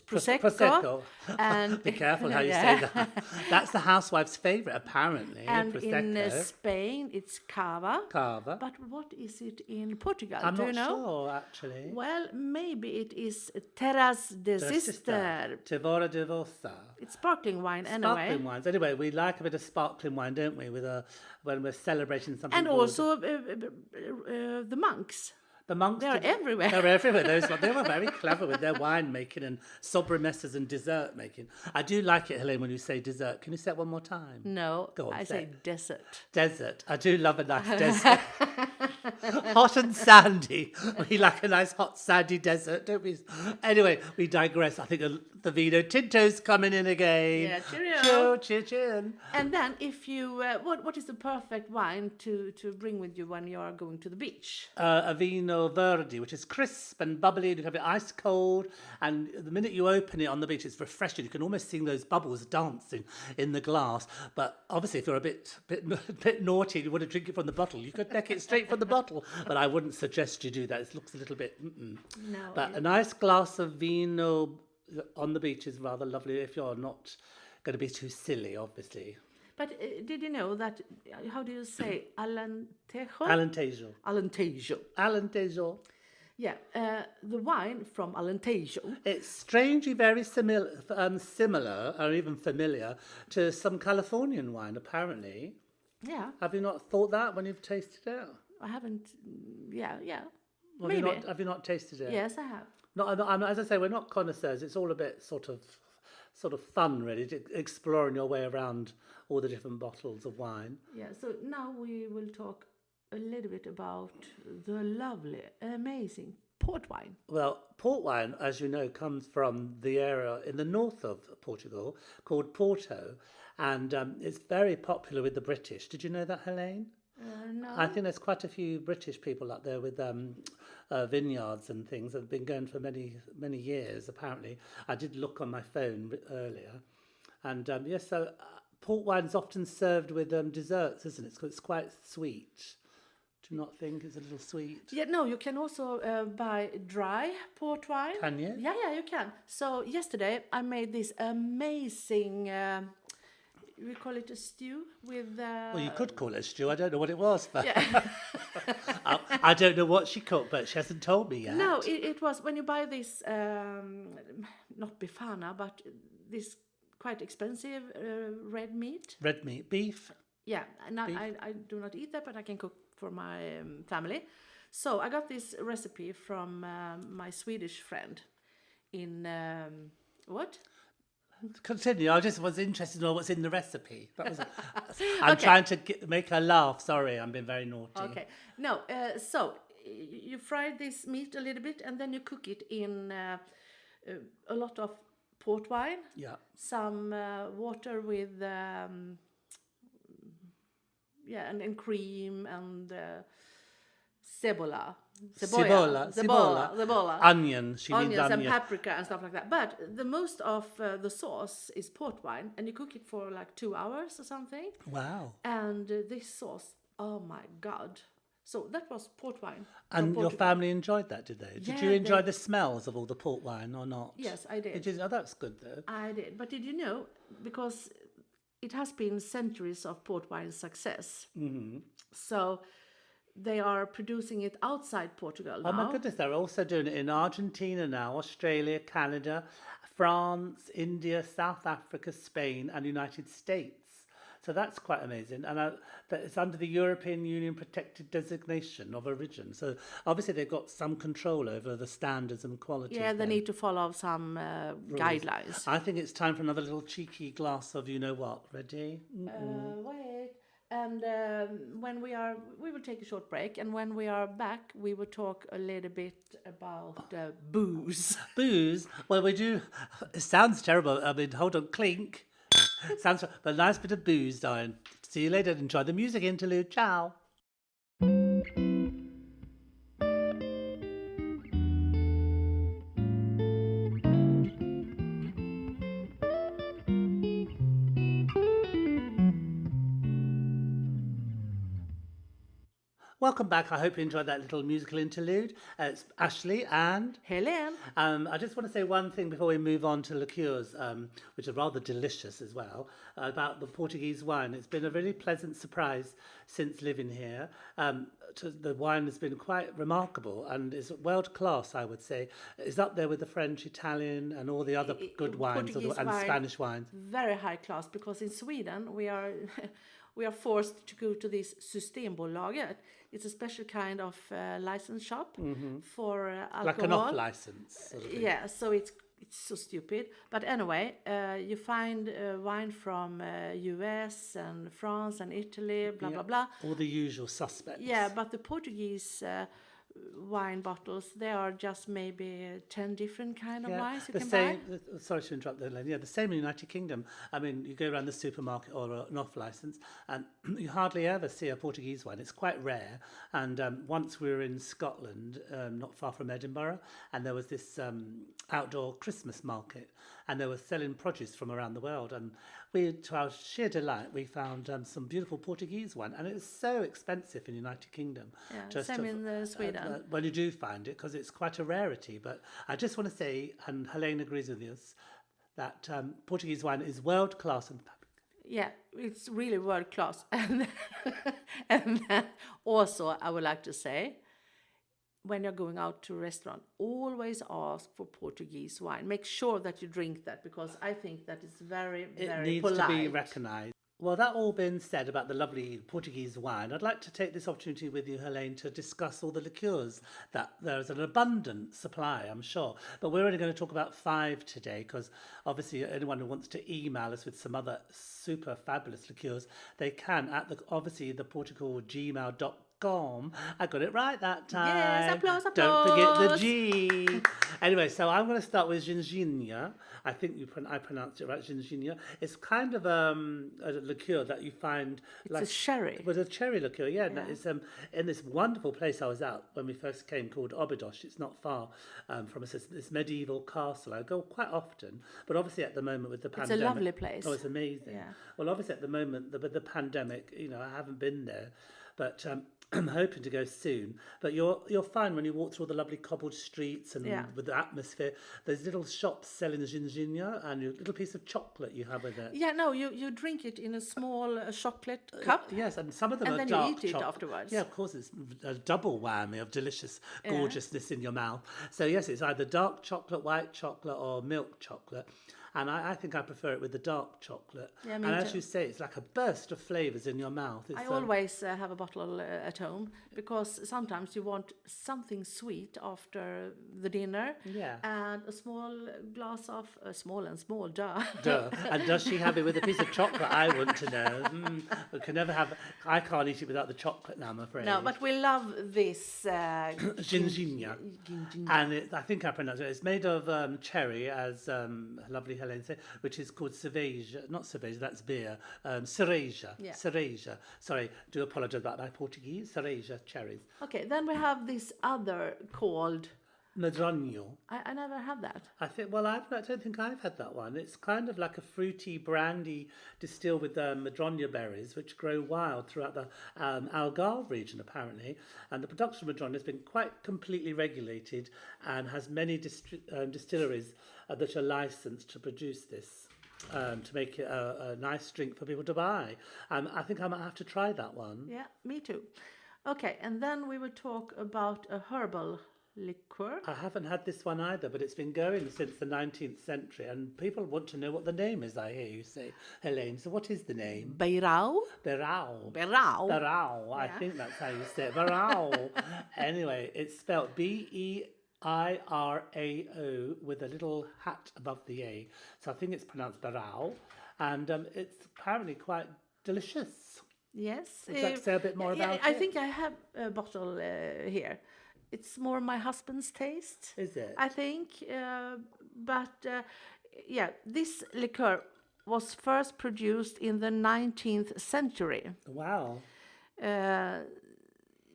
Prosecco. And Be careful how you yeah. say that. That's the housewife's favourite, apparently. And Prosecco. in Spain, it's cava. Cava. But what is it in Portugal? I'm Do not you know? sure, actually. Well, maybe it is Terras de Sister. Tevora de Vossa. It's sparkling wine anyway. Sparkling wines. Anyway, we like a bit of sparkling wine, don't we? When we're celebrating something. And good. also the monks. The monks. They're everywhere. They're everywhere. They were very clever with their wine making and sobremesas and dessert making. I do like it, Helene, when you say dessert. Can you say it one more time? No, Go on, I say say it. desert. Desert. I do love a nice desert. Hot and sandy. We like a nice hot sandy desert, don't we? Anyway, we digress. I think the Vino Tinto's coming in again. Yeah, cheerio. Cheer. And then if you, what is the perfect wine to bring with you when you are going to the beach? A Vino Verde, which is crisp and bubbly. You can have it ice cold, and the minute you open it on the beach, it's refreshing. You can almost see those bubbles dancing in the glass. But obviously, if you're a bit naughty and you want to drink it from the bottle, you could neck it straight from the bottle. But I wouldn't suggest you do that. It looks a little bit. No. But a nice glass of vino on the beach is rather lovely if you're not going to be too silly, obviously. But did you know that, how do you say, Alentejo? Alentejo. Alentejo. Yeah, the wine from Alentejo. It's strangely very similar or even familiar to some Californian wine, apparently. Yeah, Have you not thought that when you've tasted it? I haven't, yeah, Or maybe. Have you not tasted it? Yes, I have. No, as I say, we're not connoisseurs. It's all a bit sort of fun, really, exploring your way around all the different bottles of wine. Yeah, so now we will talk a little bit about the lovely, amazing port wine. Well, port wine, as you know, comes from the area in the north of Portugal called Porto, and it's very popular with the British. Did you know that, Helene? No. I think there's quite a few British people up there with vineyards and things that have been going for many years, apparently. I did look on my phone earlier. And yes, so port wine's often served with desserts, isn't it? It's quite sweet. Do you not think it's a little sweet? Yeah, no, you can also buy dry port wine. Can you? Yeah, you can. So yesterday I made this amazing, we call it a stew with... Well, you could call it a stew. I don't know what it was. But Yeah. I don't know what she cooked, but she hasn't told me yet. No, it was when you buy this, not bifana, but this quite expensive red meat. Red meat, beef. Yeah, and Beef. I do not eat that, but I can cook for my family. So I got this recipe from my Swedish friend in, what? Continue. I just was interested to know what's in the recipe. That was. I'm Okay. trying to make her laugh. Sorry, I'm being very naughty. Okay. No, so you fry this meat a little bit and then you cook it in a lot of port wine, Yeah. some water with, and cream and cebola. cebolla, Onion. She needs onions and onion. paprika and stuff like that. But the most of the sauce is port wine, and you cook it for like 2 hours or something. Wow. And this sauce, oh my God! So that was port wine from And your Portugal. family enjoyed that, did they? Did Yeah, you enjoy they- the smells of all the port wine or not? Yes, I did. Oh, that's good though. I did. But did you know? Because it has been centuries of port wine success. Mm-hmm. So they are producing it outside Portugal now. Oh my goodness, they're also doing it in Argentina now, Australia, Canada, France, India, South Africa, Spain, and United States. So that's quite amazing. And that it's under the European Union protected designation of origin. So obviously they've got some control over the standards and quality. Yeah, they need to follow some guidelines. I think it's time for another little cheeky glass of you know what. Ready? Wait. And we will take a short break. And when we are back, we will talk a little bit about booze. Booze? Well, we do. It sounds terrible. I mean, hold on, clink. Sounds, but a nice bit of booze, darling. See you later. Enjoy the music interlude. Ciao. Welcome back. I hope you enjoyed that little musical interlude. It's Ashley and Helen. I just want to say one thing before we move on to liqueurs, which are rather delicious as well, about the Portuguese wine. It's been a really pleasant surprise since living here. The wine has been quite remarkable and is world class, I would say. It's up there with the French, Italian, and all the other good wines Portuguese and wine, Spanish wines. Very high class, because in Sweden we are we are forced to go to this Systembolaget. It's a special kind of license shop for alcohol. Like an off license. Sort of thing. Yeah, so it's so stupid. But anyway, you find wine from US and France and Italy, blah, blah, blah. All the usual suspects. Yeah, but the Portuguese wine bottles, there are just maybe 10 different kind of wines you can buy. Sorry to interrupt there, Len. Yeah, the same in the United Kingdom. I mean, you go around the supermarket or an off license, and you hardly ever see a Portuguese wine. It's quite rare. And once we were in Scotland, not far from Edinburgh, and there was this outdoor Christmas market, and they were selling produce from around the world. And we, to our sheer delight, we found some beautiful Portuguese wine, and it was so expensive in the United Kingdom. Yeah, same in Sweden. When you do find it, because it's quite a rarity. But I just want to say, and Helene agrees with us, that Portuguese wine is world class. Yeah, it's really world class. And then also, I would like to say, when you're going out to a restaurant, always ask for Portuguese wine. Make sure that you drink that, because I think that is very, very polite. It needs to be recognised. Well, that all being said about the lovely Portuguese wine, I'd like to take this opportunity with you, Helene, to discuss all the liqueurs that there's an abundant supply, I'm sure. But we're only going to talk about 5 today, because obviously anyone who wants to email us with some other super fabulous liqueurs, they can at the Portucool@gmail.com. I got it right that time. Yes, applause, Don't forget the applause. G. Anyway, so I'm going to start with Ginginha. I think I pronounced it right, Ginginha. It's kind of a liqueur that you find It's a sherry. It was a cherry liqueur, yeah. And it's in this wonderful place I was at when we first came called Obidos. It's not far from us. It's this medieval castle. I go quite often, but obviously at the moment with the pandemic, It's a lovely place. Oh, it's amazing. Yeah. Well, obviously at the moment with the pandemic, I haven't been there, but I'm hoping to go soon. But you'll find when you walk through all the lovely cobbled streets and with the atmosphere, there's little shops selling ginginha and a little piece of chocolate you have with it. Yeah, no, you drink it in a small chocolate cup. Yes, and some of them And are then dark you eat it chocolate. afterwards. Yeah, of course, it's a double whammy of delicious gorgeousness in your mouth. So yes, it's either dark chocolate, white chocolate, or milk chocolate. And I think I prefer it with the dark chocolate. Yeah, me and as too. you say, it's like a burst of flavours in your mouth. It's, I always have a bottle at home, because sometimes you want something sweet after the dinner. Yeah. And a small glass of small, duh. Duh. And does she have it with a piece of chocolate? I want to know. We can never have. I can't eat it without the chocolate now, I'm afraid. No, but we love this Ginginha. And I think I pronounced it. It's made of cherry, as lovely Helene said, which is called cerveja. Not cerveja, that's beer. Cereja. Yeah. Cereja. Sorry, do apologise about my Portuguese. cereja cherries. Okay, then we have this other called. Madrogno. I never had that. I think. Well, I don't think I've had that one. It's kind of like a fruity brandy distilled with Madrogno berries, which grow wild throughout the Algarve region, apparently. And the production of Madrogno has been quite completely regulated and has many distilleries that are licensed to produce this. To make it a nice drink for people to buy. I think I might have to try that one. Yeah, me too. Okay, and then we will talk about a herbal liqueur. I haven't had this one either, but it's been going since the 19th century, and people want to know what the name is, I hear you say, Helene. So what is the name? Beirao. Berau. Berao. Berau. I think that's how you say it. Berau. Anyway, it's spelled Beirao with a little hat above the A. So I think it's pronounced Berau, and it's apparently quite delicious. Yes. Would you like to say a bit more about it? I think I have a bottle here. It's more my husband's taste. Is it? I think. This liqueur was first produced in the 19th century. Wow.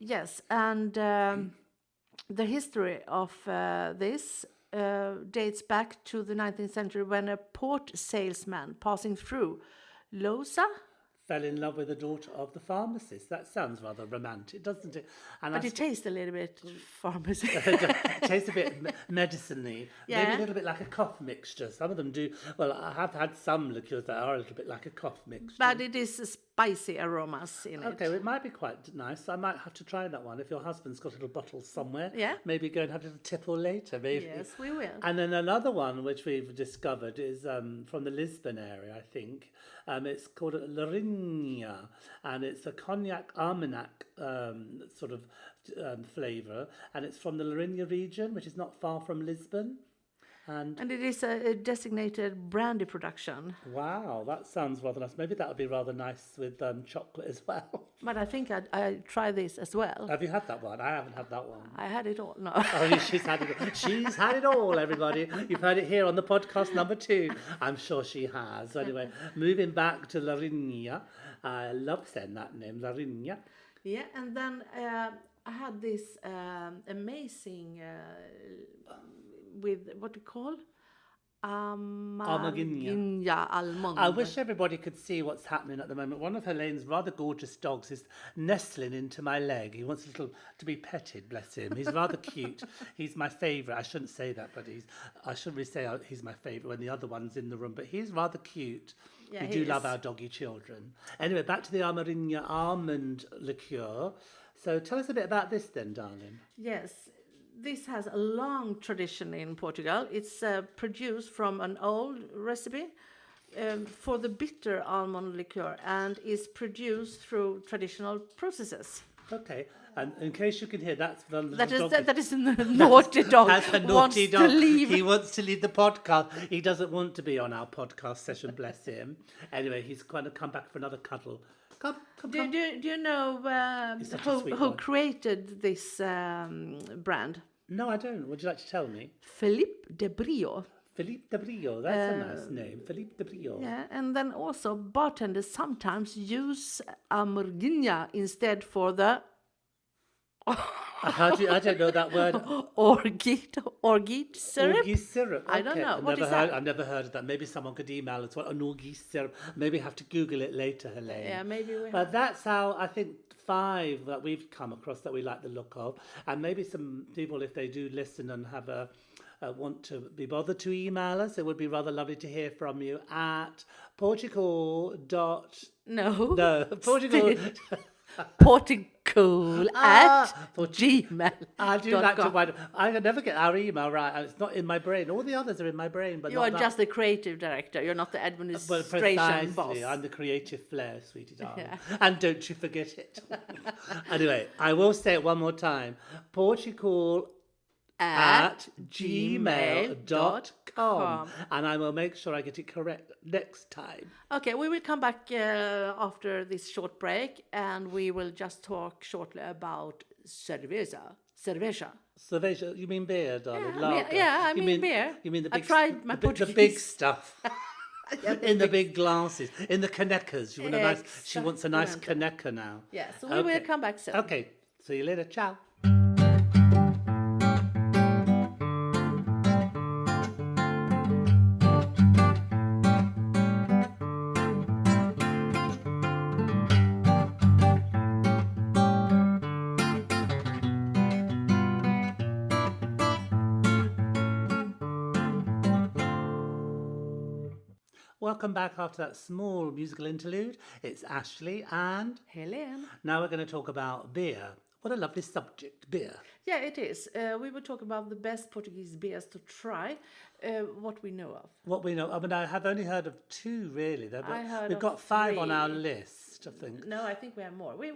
Yes, and the history of this dates back to the 19th century when a port salesman passing through Lausa. Fell in love with the daughter of the pharmacist. That sounds rather romantic, doesn't it? And But it tastes a little bit pharmacy. it tastes a bit medicine-y. Yeah. Maybe a little bit like a cough mixture. Some of them do. Well, I have had some liqueurs that are a little bit like a cough mixture. But it is spicy aromas in it. Okay, well, it might be quite nice. I might have to try that one. If your husband's got a little bbottle somewhere, Yeah. maybe go and have a little tipple later. Maybe. Yes, we will. And then another one which we've discovered is from the Lisbon area, I think. It's called Larinha, and it's a cognac armagnac sort of flavour, and it's from the Larinha region, which is not far from Lisbon. And it is a designated brandy production. Wow, that sounds rather nice. Maybe that would be rather nice with chocolate as well. But I think I try this as well. Have you had that one? I haven't had that one. I had it all. No. Oh, she's had it all. She's had it all, everybody. You've heard it here on the podcast number 2. I'm sure she has. So anyway, moving back to Larinha. I love saying that name, Larinha. Yeah, and then I had this amazing with what do you call? Armagnac. Almond. I wish everybody could see what's happening at the moment. One of Helene's rather gorgeous dogs is nestling into my leg. He wants a little to be petted, bless him. He's rather cute. He's my favourite. I shouldn't say that, but I shouldn't really say he's my favourite when the other one's in the room, but he's rather cute. Yeah, we do love our doggy children. Anyway, back to the Armagnac almond liqueur. So tell us a bit about this then, darling. Yes. This has a long tradition in Portugal. It's produced from an old recipe for the bitter almond liqueur and is produced through traditional processes. Okay, and in case you can hear, that's the That dog. is a naughty dog. That's a naughty wants dog. To leave. He wants to leave the podcast. He doesn't want to be on our podcast session, bless him. Anyway, he's going to come back for another cuddle. Come. Do you know who created this brand? No, I don't. Would you like to tell me? Philippe de Brio. Philippe de Brio. That's a nice name. Philippe de Brio. Yeah, and then also bartenders sometimes use Armagnac instead for the I don't know that word. orgeat syrup. Orgeat syrup. Okay. I don't know. What is that? I've never heard of that. Maybe someone could email us what an orgeat syrup. Maybe have to Google it later, Helene. Yeah, maybe we But that's how I think 5 that we've come across that we like the look of, and maybe some people, if they do listen and have want to be bothered to email us, it would be rather lovely to hear from you at Portucool. Portucool at gmail. I do like to write. I never get our email right. It's not in my brain. All the others are in my brain, but you are just the creative director. You're not the administration boss. I'm the creative flair, sweetie darling. Yeah. And don't you forget it. Anyway, I will say it one more time. Portucool at gmail.com, and I will make sure I get it correct next time. Okay, we will come back after this short break, and we will just talk shortly about cerveza. Cerveza, you mean beer, darling? I mean beer. You mean the big, I tried my the Portuguese. big stuff. In the big glasses, in the Kaneckas. She wants a nice Exactamente. Kanecka now. Yeah, so we will come back soon. Okay, see you later. Ciao. Welcome back after that small musical interlude. It's Ashley, and Helene. now we're going to talk about beer. What a lovely subject, beer. Yeah, it is. We will talk about the best Portuguese beers to try, what we know of. What we know, I mean, I have only heard of two really. I heard We've of got five on our 3. list, I think. No, I think we have more. We're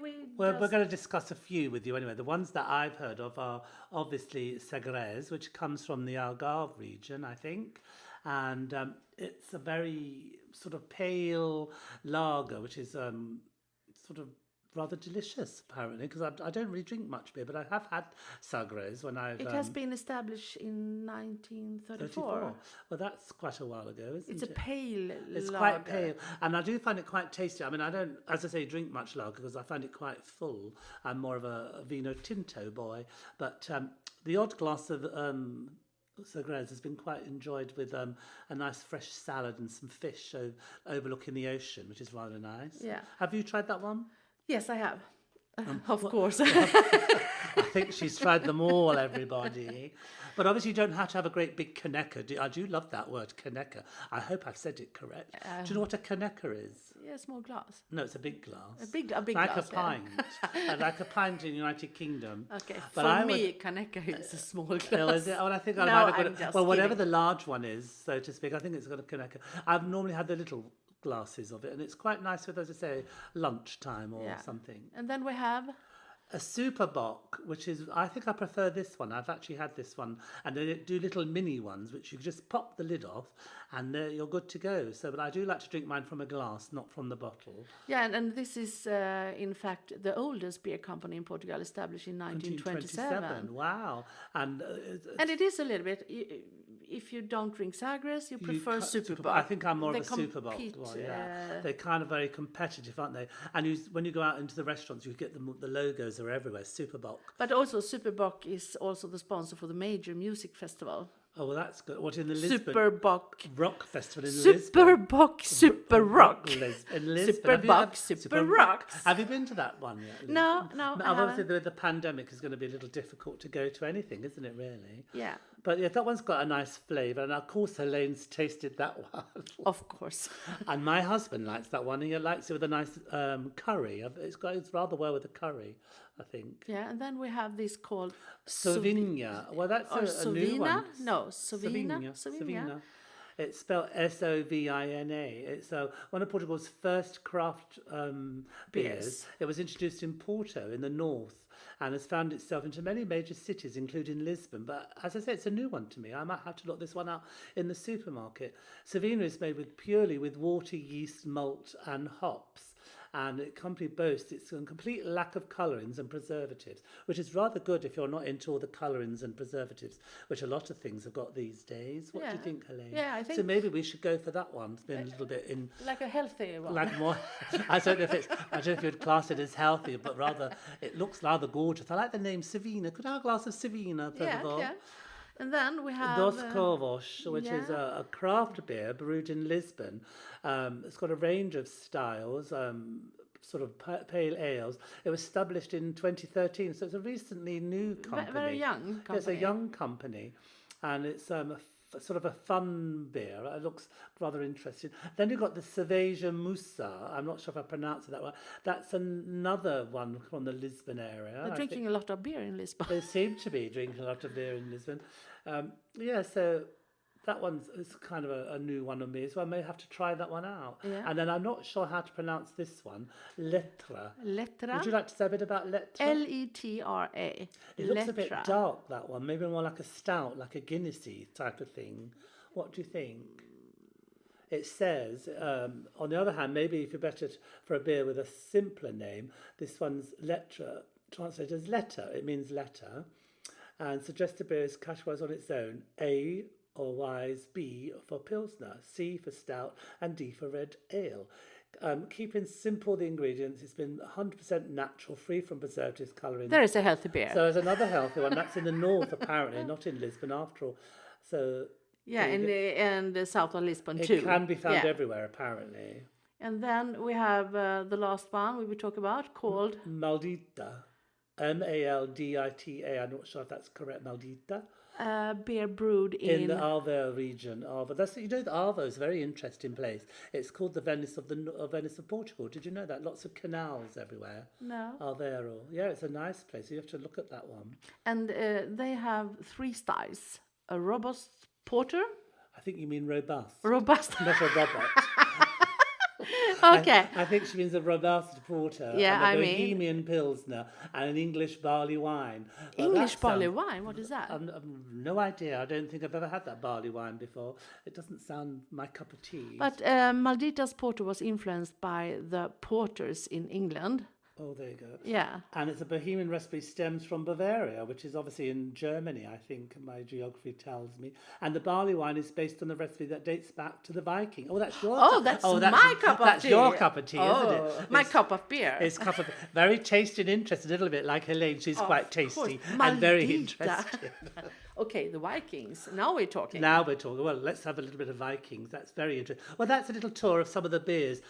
going to discuss a few with you anyway. The ones that I've heard of are obviously Sagres, which comes from the Algarve region, I think. And it's a very sort of pale lager, which is sort of rather delicious, apparently, because I don't really drink much beer, but I have had Sagres when I've... It has been established in 1934. Well, that's quite a while ago, isn't It's it? a pale It's lager. quite pale, and I do find it quite tasty. I mean, I don't, as I say, drink much lager because I find it quite full. I'm more of a vino tinto boy, but the odd glass of Sagres has been quite enjoyed with a nice fresh salad and some fish overlooking the ocean, which is rather nice. Yeah. Have you tried that one? Yes, I have. Of course. I think she's tried them all, everybody. But obviously you don't have to have a great big Kanecka. I do love that word, Kanecka. I hope I've said it correct. Do you know what a Kanecka is? Yeah, small glass. No, it's a big glass. A big like glass. a pint. Like a pint in the United Kingdom. Okay. But For me, Kanecka is a small glass. Oh, is it? Oh, I think I've No, had a I'm good. just Well, whatever kidding. the large one is, so to speak, I think it's got a Kanecka. I've normally had the little glasses of it, and it's quite nice with, as I say, lunchtime or something. And then we have A super bock, which is, I think I prefer this one. I've actually had this one, and they do little mini ones, which you just pop the lid off, and you're good to go. So, but I do like to drink mine from a glass, not from the bottle. yeah, and this is in fact the oldest beer company in Portugal, established in 1927. Wow. And And it is a little bit. If you don't drink Sagres, you prefer Super Bock. I think I'm more They of a super bock. compete, Well, yeah. They're kind of very competitive, aren't they? And when you go out into the restaurants, you get the logos are everywhere. Super bock. But also Super Bock is also the sponsor for the major music festival. Oh, well, that's good. What, in the Lisbon Super Bock. Rock Festival in Super Lisbon? Bock, Super Rock. In Lisbon. Super Bock, Super Rocks. Have you been to that one yet? No, I Obviously, haven't. the pandemic is going to be a little difficult to go to anything, isn't it, really? Yeah, But yeah, that one's got a nice flavour. And of course, Helene's tasted that one. of course. And my husband likes that one. He likes it with a nice curry. It's rather well with a curry, I think. Yeah, and then we have this called Sauvignon. Well, that's or a new Sovina? one. No, Sovina. Sauvignon. It's spelled Sovina. It's one of Portugal's first craft beers. Beers. It was introduced in Porto in the north and has found itself into many major cities, including Lisbon. But as I say, it's a new one to me. I might have to look this one up in the supermarket. Sauvignon is made purely with water, yeast, malt and hops. And it company boasts it's a complete lack of colourings and preservatives, which is rather good if you're not into all the colourings and preservatives, which a lot of things have got these days. What do you Yeah. think, Helene? Yeah, I think- So maybe we should go for that one. It's been a little bit in, like a healthy one. like more. I don't know if you'd class it as healthy, but rather it looks rather gorgeous. I like the name Savina. Could I have a glass of Savina, first of all? yeah. And then we have Dos Covos, which is yeah. a craft beer brewed in Lisbon. It's got a range of styles, sort of pale ales. It was established in 2013, so it's a recently new company. very young company. It's a young company, and it's sort of a fun beer. It looks rather interesting. Then you've got the Cerveja Musa. I'm not sure if I pronounced it that well. That's another one from the Lisbon area. They're I drinking a lot of beer in Lisbon. They seem to be drinking a lot of beer in Lisbon. So that one's is kind of a new one on me, so I may have to try that one out. Yeah. And then I'm not sure how to pronounce this one, Letra. Letra. Would you like to say a bit about Letra? Letra. It looks a bit dark, that one. Maybe more like a stout, like a Guinnessy type of thing. What do you think? It says, on the other hand, maybe if you're better for a beer with a simpler name, this one's Letra, translated as letter. It means letter. And suggested beer is categorised on its own. A, or Y is B for Pilsner, C for stout, and D for red ale. Keeping simple the ingredients, it's been 100% natural, free from preservatives, colouring. There is a healthy beer. So there's another healthy one. That's in the north, apparently, not in Lisbon after all. So Yeah, in the south of Lisbon it too. can be found Yeah. everywhere, apparently. And then we have the last one we will talk about called Maldita. Maldita. I'm not sure if that's correct. Maldita. beer brewed In in. the Alva region. Alva. That's, you know, the Alva is a very interesting place. It's called the Venice of Venice of Portugal. Did you know that? Lots of canals everywhere. No. Alvaro. Yeah, it's a nice place. You have to look at that one. And they have 3 styles: a robust porter, I think you mean robust. robust. Not a robot. Okay. I think she means a robust porter, Yeah, and a I mean- Bohemian pilsner, and an English barley wine. Well, English that barley sounds- wine. What is that? No idea. I don't think I've ever had that barley wine before. It doesn't sound my cup of tea. But Maldita's porter was influenced by the porters in England. Oh, there you go. Yeah. And it's a Bohemian recipe, stems from Bavaria, which is obviously in Germany, I think my geography tells me. And the barley wine is based on the recipe that dates back to the Viking. Oh, that's your Oh, that's my cup of that's tea. your cup of tea, isn't Oh, it? my It's- cup of beer. It's cup of very tasty and interesting, a little bit like Helene. She's quite tasty course. and very Maldita. interesting. Okay, the Vikings. Now we're talking. Now we're talking. Well, let's have a little bit of Vikings. That's very interesting. Well, that's a little tour of some of the beers,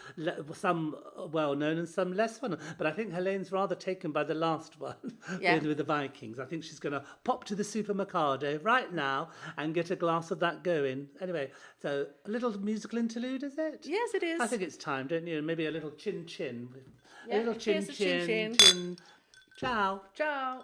some well known and some less well known. But I think Helene's rather taken by the last one Yeah. with the Vikings. I think she's going to pop to the supermercado right now and get a glass of that going. Anyway, so a little musical interlude, is it? Yes, it is. I think it's time, don't you? Maybe a little chin chin. Yeah, A little chin here's a chin chin. chin. Chin. Ciao. Ciao.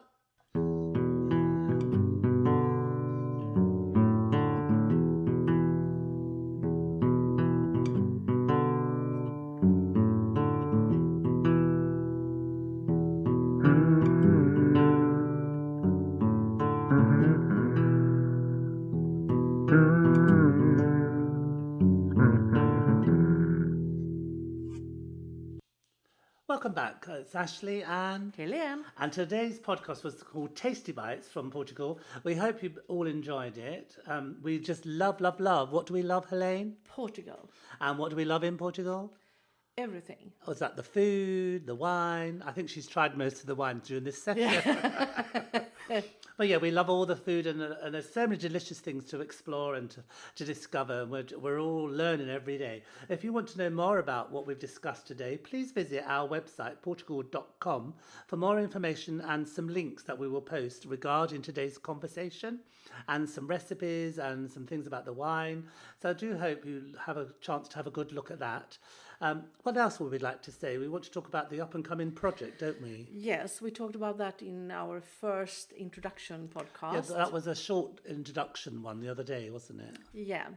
Welcome back. It's Ashley and Helene. And today's podcast was called Tasty Bites from Portugal. We hope you all enjoyed it. We just love, love, love. What do we love, Helene? Portugal. And what do we love in Portugal? Everything. Was that the food, the wine? I think she's tried most of the wine during this session. But yeah, we love all the food, and there's so many delicious things to explore and to discover. We're all learning every day. If you want to know more about what we've discussed today, please visit our website, portugal.com, for more information and some links that we will post regarding today's conversation, and some recipes and some things about the wine. So I do hope you have a chance to have a good look at that. What else would we like to say? We want to talk about the up-and-coming project, don't we? Yes, we talked about that in our first introduction podcast. Yeah, that was a short introduction one the other day, wasn't it? Yeah.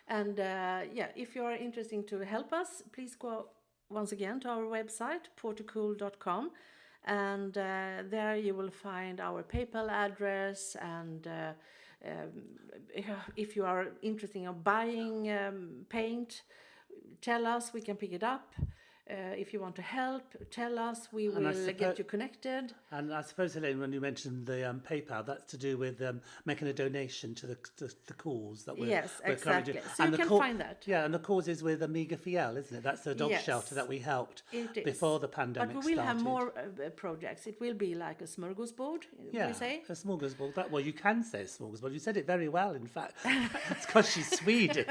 And yeah, if you are interested to help us, please go once again to our website, portucool.com. And there you will find our PayPal address. And if you are interested in buying paint, tell us, we can pick it up. If you want to help, tell us, we will get you connected. And I suppose, Helene, when you mentioned the PayPal, that's to do with making a donation to the cause that we're Yes, we're currently exactly. doing. So And you the can find that. Yeah, and the cause is with Amiga Fiel, isn't it? That's the dog Yes, shelter that we helped it is. before the pandemic But we will have started. more projects. It will be like a smorgasbord, Yeah, we say. a smorgasbord. Well, you can say smorgasbord. You said it very well, in fact. It's because she's Swedish.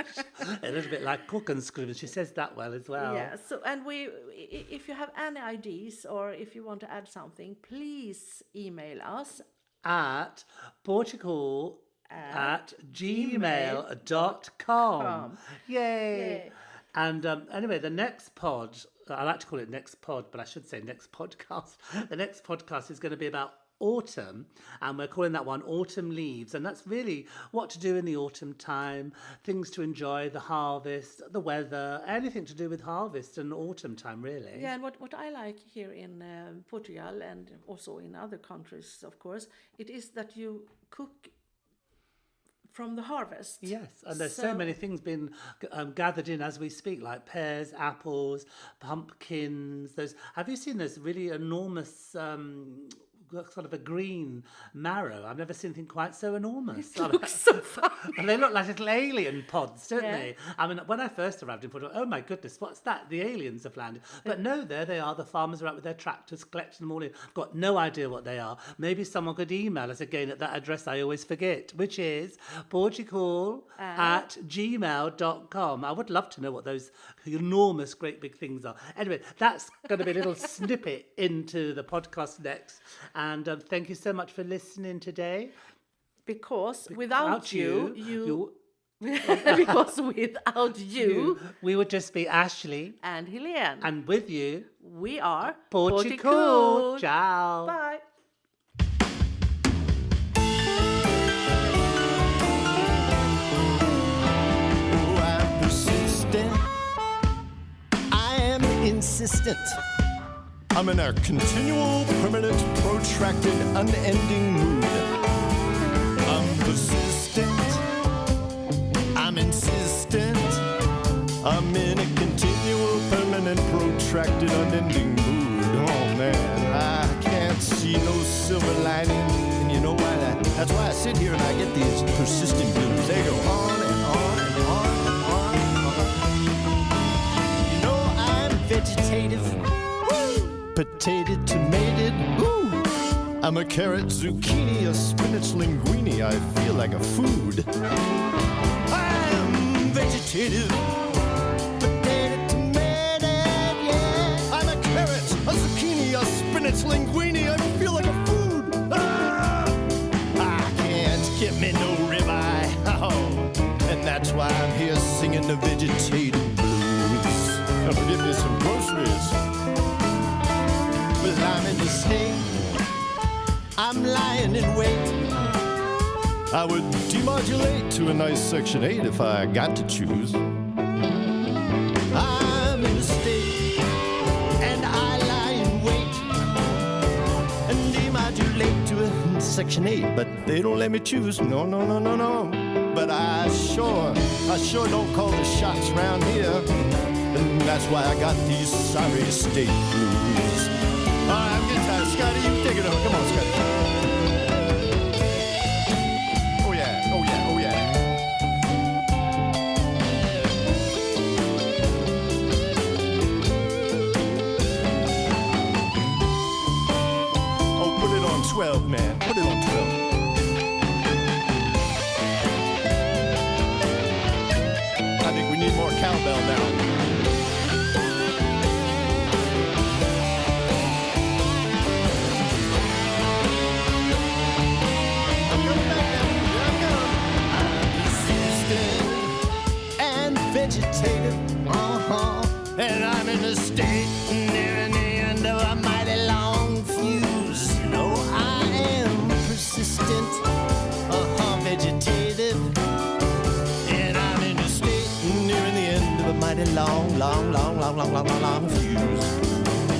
A little bit like Kuchenskruven. She says that well as well. Yeah, so and if you have any ideas or if you want to add something, please email us. At Portugal at gmail.com. Yay. Yay. And anyway, the next pod, I like to call it next pod, but I should say next podcast. The next podcast is going to be about autumn, and we're calling that one Autumn Leaves, and that's really what to do in the autumn time, things to enjoy, the harvest, the weather, anything to do with harvest and autumn time, really. Yeah, and what I like here in Portugal and also in other countries, of course, it is that you cook from the harvest. Yes, and there's so many things being gathered in as we speak, like pears, apples, pumpkins. Have you seen those really enormous sort of a green marrow. I've never seen anything quite so enormous. It looks so fun. And they look like little alien pods, don't Yeah. they? I mean, when I first arrived in Portugal, oh my goodness, what's that? The aliens have landed. But no, there they are. The farmers are out with their tractors collecting them all in. I've got no idea what they are. Maybe someone could email us again at that address I always forget, which is portucool@gmail.com. I would love to know what those enormous, great big things are. Anyway, that's going to be a little snippet into the podcast next. And thank you so much for listening today. Because without you, we would just be Ashley. and Helene, And with you, we are Portucool. Ciao. Bye. Oh, I'm persistent. I am insistent. I'm in a continual, permanent, protracted, unending mood. I'm persistent. I'm insistent. I'm in a continual, permanent, protracted, unending mood. Oh man, I can't see no silver lining. And you know why? That's why I sit here and I get these persistent blues. They go on and on and on and on and on. You know I'm vegetative. Potato, tomated, ooh. I'm a carrot, zucchini, a spinach, linguine. I feel like a food. I'm vegetative. Potato, tomato, yeah. I'm a carrot, a zucchini, a spinach, linguine. I feel like a food. Ah! I can't get me no ribeye. Oh, and that's why I'm here singing the vegetative blues. Now forget me some groceries. Well, I'm in the state. I'm lying in wait. I would demodulate to a nice Section 8 if I got to choose. I'm in the state, and I lie in wait and demodulate to a Section 8, but they don't let me choose. No, no, no, no, no. But I sure don't call the shots round here, and that's why I got these sorry state blues. All right, I'm getting tired. Scotty, you take it over. Come on, Scotty. Oh, yeah. Oh, yeah. Oh, yeah. Oh, put it on 12, man. Put it on 12. I think we need more cowbell now. Vegetative, and I'm in a state nearing the end of a mighty long fuse. No, I am persistent, vegetative, and I'm in a state nearing the end of a mighty long fuse.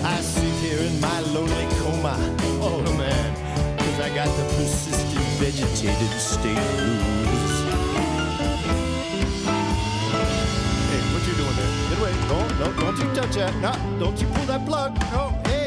I sit here in my lonely coma, oh man, 'cause I got the persistent vegetative state blues. What you doing there? Get away. Don't you touch that. No, don't you pull that plug. No, hey.